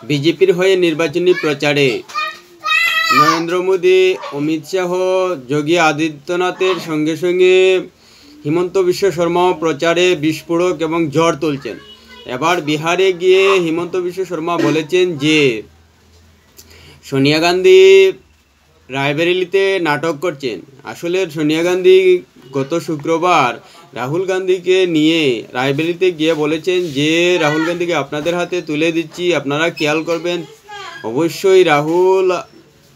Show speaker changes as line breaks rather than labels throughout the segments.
বিজেপির হয়ে নির্বাচনী প্রচারে নরেন্দ্র মোদী, অমিত শাহ, যোগী আদিত্যনাথের সঙ্গে সঙ্গে হিমন্ত বিশ্ব শর্মাও প্রচারে বিস্ফোরক এবং ঝড় তুলছেন। এবার বিহারে গিয়ে হিমন্ত বিশ্ব শর্মা বলেছেন যে সোনিয়া গান্ধী রায়বেরেলিতে নাটক করছেন। আসলে সোনিয়া গান্ধী গত শুক্রবার রাহুল গান্ধীকে নিয়ে রায়বেরেলিতে গিয়ে বলেছেন যে রাহুল গান্ধীকে আপনাদের হাতে তুলে দিচ্ছি, আপনারা খেয়াল করবেন। অবশ্যই রাহুল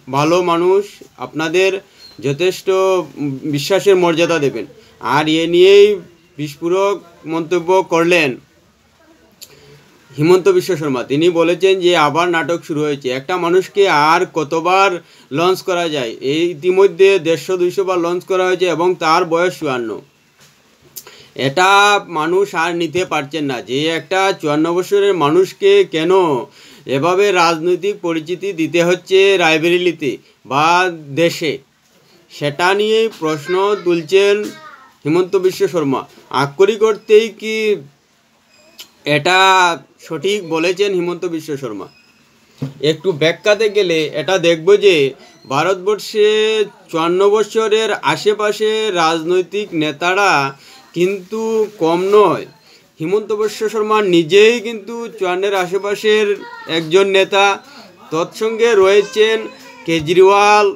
ভালো মানুষ, আপনাদের যথেষ্ট বিশ্বাসের মর্যাদা দেবেন। আর এ নিয়েই বিস্ফোরক মন্তব্য করলেন হিমন্ত বিশ্ব শর্মা। তিনি বলেছেন যে আবার নাটক শুরু হয়েছে, একটা মানুষকে আর কতবার লঞ্চ করা যায়? এই ইতিমধ্যে 150-200 বার লঞ্চ করা হয়েছে এবং তার বয়স 54। এটা মানুষ আর নিতে পারছেন না যে একটা 54 বছরের মানুষকে কেন এভাবে রাজনৈতিক পরিচিতি দিতে হচ্ছে রায়বেরেলিতে বা দেশে, সেটা নিয়েই প্রশ্ন তুলছেন হিমন্ত বিশ্ব শর্মা। আক্ষরিক অর্থেই কি এটা সঠিক বলেছেন হিমন্ত বিশ্ব শর্মা? একটু ব্যাখ্যাতে গেলে এটা দেখব যে ভারতবর্ষে 54 বছরের আশেপাশে রাজনৈতিক নেতারা কিন্তু কম নয়। হিমন্ত বিশ্ব শর্মা নিজেই কিন্তু 54-এর আশেপাশের একজন নেতা। তৎসঙ্গে রয়েছেন কেজরিওয়াল,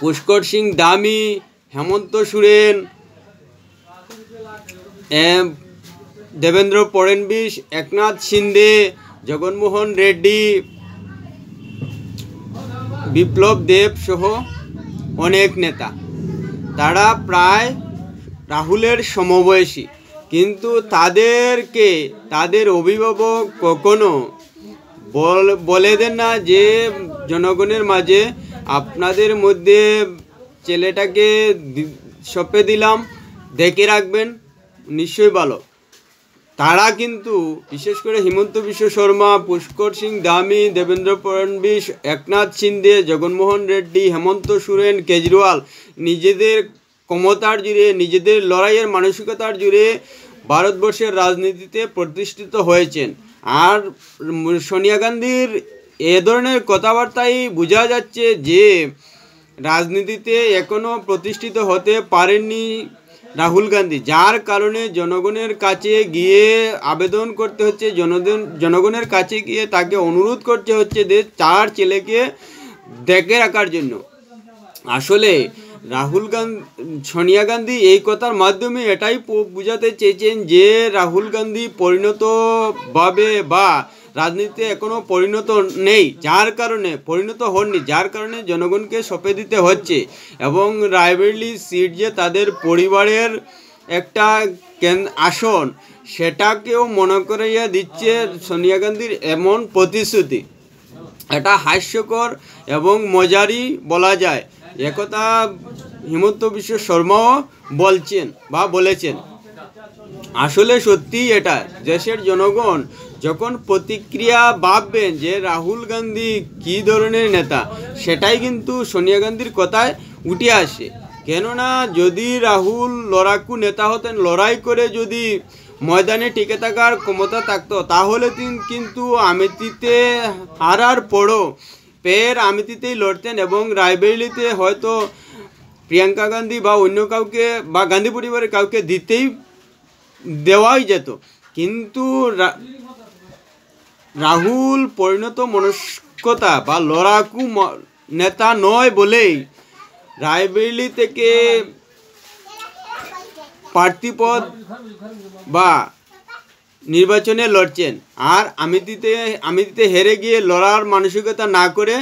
পুষ্কর সিং ধামি, হেমন্ত সোরেন, দেবেন্দ্র ফডনবিস, একনাথ শিন্দে, জগনমোহন রেড্ডি, বিপ্লব দেব সহ অনেক নেতা। তারা প্রায় রাহুলের সমবয়সী, কিন্তু তাদেরকে তাদের অভিভাবক কখনো বলে দেন না যে জনগণের মাঝে আপনাদের মধ্যে ছেলেটাকে সঁপে দিলাম, দেখে রাখবেন, নিশ্চয়ই ভালো। তারা কিন্তু বিশেষ করে হিমন্ত বিশ্ব শর্মা, পুষ্কর সিং ধামি, দেবেন্দ্র ফডনবিস, একনাথ শিন্দে, জগনমোহন রেড্ডি, হেমন্ত সোরেন, কেজরিওয়াল নিজেদের ক্ষমতার জুড়ে, নিজেদের লড়াইয়ের মানসিকতার জুড়ে ভারতবর্ষের রাজনীতিতে প্রতিষ্ঠিত হয়েছেন। আর সোনিয়া গান্ধীর এ ধরনের কথাবার্তাই বোঝা যাচ্ছে যে রাজনীতিতে এখনও প্রতিষ্ঠিত হতে পারেননি রাহুল গান্ধী, যার কারণে জনগণের কাছে গিয়ে আবেদন করতে হচ্ছে, জনগণের কাছে গিয়ে তাকে অনুরোধ করতে হচ্ছে যে তার ছেলেকে দেখে রাখার জন্য। আসলে সোনিয়া গান্ধী এই কথার মাধ্যমে এটাই বোঝাতে চেয়েছেন যে রাহুল গান্ধী পরিণতভাবে বা রাজনীতিতে এখনও পরিণত নেই, পরিণত হননি, যার কারণে জনগণকে সঁপে দিতে হচ্ছে। এবং রায়বেরেলি সিট যে তাদের পরিবারের একটা আসন, সেটাকেও মনে করাইয়া দিচ্ছে সোনিয়া গান্ধীর এমন প্রতিশ্রুতি। এটা হাস্যকর এবং মজারই বলা যায়। একথা হিমন্ত বিশ্ব শর্মাও বলেছেন। আসলে সত্যি এটা দেশের জনগণ যখন প্রতিক্রিয়া ভাববেন যে রাহুল গান্ধী কী ধরনের নেতা, সেটাই কিন্তু সোনিয়া গান্ধীর কথায় উঠে আসে। কেননা যদি রাহুল লড়াকু নেতা হতেন, লড়াই করে যদি ময়দানে টিকে থাকার ক্ষমতা থাকতো, তাহলে কিন্তু আমেথিতে হারার পরও ফের আমেথিতেই লড়তেন এবং রায়বেরেলিতে হয়তো প্রিয়াঙ্কা গান্ধী বা অন্য কাউকে বা গান্ধী পরিবারের কাউকে দেওয়াই যেত। কিন্তু রাহুল পরিণত মনস্কতা বা লড়াকু নেতা নয় বলেই রায়বেরেলি থেকে প্রার্থীপদ বা নির্বাচনে লড়ছেন। আর আমেথিতে হেরে গিয়ে লড়ার মানসিকতা না করে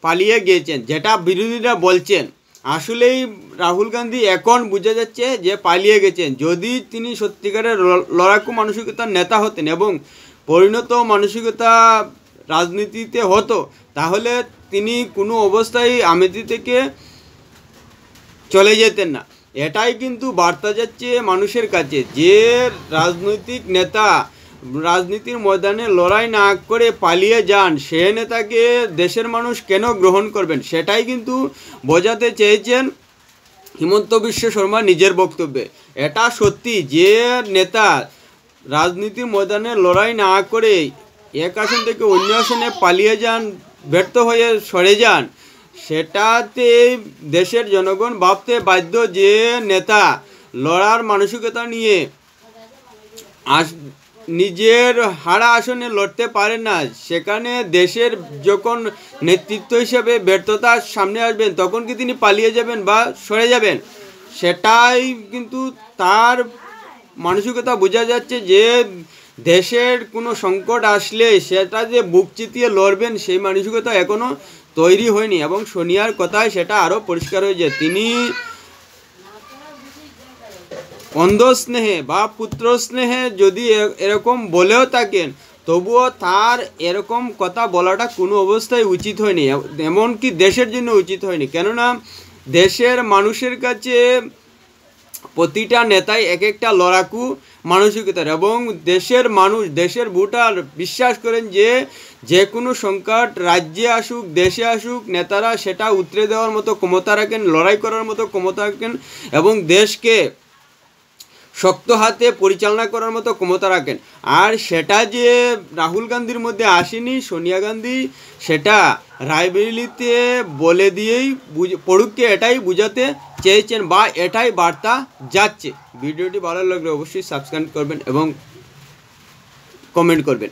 পালিয়ে গিয়েছেন, যেটা বিরোধীরা বলছেন। আসলেই রাহুল গান্ধী এখন বোঝা যাচ্ছে যে পালিয়ে গেছেন। যদি তিনি সত্যিকারের লড়াকু মানসিকতার নেতা হতেন এবং পরিণত মানসিকতা রাজনীতিতে হতো, তাহলে তিনি কোনো অবস্থায় আমেথি থেকে চলে যেতেন না। এটাই কিন্তু বার্তা যাচ্ছে মানুষের কাছে যে রাজনৈতিক নেতা রাজনীতির ময়দানে লড়াই না করে পালিয়ে যান, সে নেতাকে দেশের মানুষ কেন গ্রহণ করবেন, সেটাই কিন্তু বোঝাতে চেয়েছেন হিমন্ত বিশ্ব শর্মা নিজের বক্তব্যে। এটা সত্যি যে নেতা রাজনীতির ময়দানে লড়াই না করে এক আসন থেকে অন্য আসনে পালিয়ে যান, ব্যর্থ হয়ে সরে যান, সেটাতে দেশের জনগণ ভাবতে বাধ্য যে নেতা লড়ার মানসিকতা নিয়ে নিজের হারা আসনে লড়তে পারে না, সেখানে দেশের যখন নেতৃত্ব হিসেবে ব্যর্থতার সামনে আসবেন তখন কি তিনি পালিয়ে যাবেন বা সরে যাবেন? সেটাই কিন্তু তার মানসিকতা বোঝা যাচ্ছে যে দেশের কোনো সংকট আসলে সেটা যে বুক চিতিয়ে লড়বেন সেই মানসিকতা এখনও তৈরি হয়নি। এবং সোনিয়ার কথায় সেটা আরও পরিষ্কার হয়ে যায়। তিনি অন্ধ স্নেহে বা পুত্র স্নেহে যদি এরকম বলেও থাকেন, তবুও তার এরকম কথা বলাটা কোনো অবস্থায় উচিত হয়নি, এমনকি দেশের জন্য উচিত হয়নি। কেননা দেশের মানুষের কাছে প্রতিটা নেতাই এক একটা লড়াকু মানসিকতার, এবং দেশের মানুষ, দেশের ভোটার বিশ্বাস করেন যে যে কোনো সংকট রাজ্যে আসুক, দেশে আসুক, নেতারা সেটা উতরে দেওয়ার মতো ক্ষমতা রাখেন, লড়াই করার মতো ক্ষমতা রাখেন, এবং দেশকে শক্ত হাতে পরিচালনা করার মতো ক্ষমতা রাখেন। আর সেটা যে রাহুল গান্ধীর মধ্যে আসেনি, সোনিয়া গান্ধী সেটা রায়বেরিলিতে বলে দিয়েই পড়ুককে এটাই বোঝাতে চেয়েছেন, বা এটাই বার্তা যাচ্ছে। ভিডিওটি ভালো লাগলে অবশ্যই সাবস্ক্রাইব করবেন এবং কমেন্ট করবেন।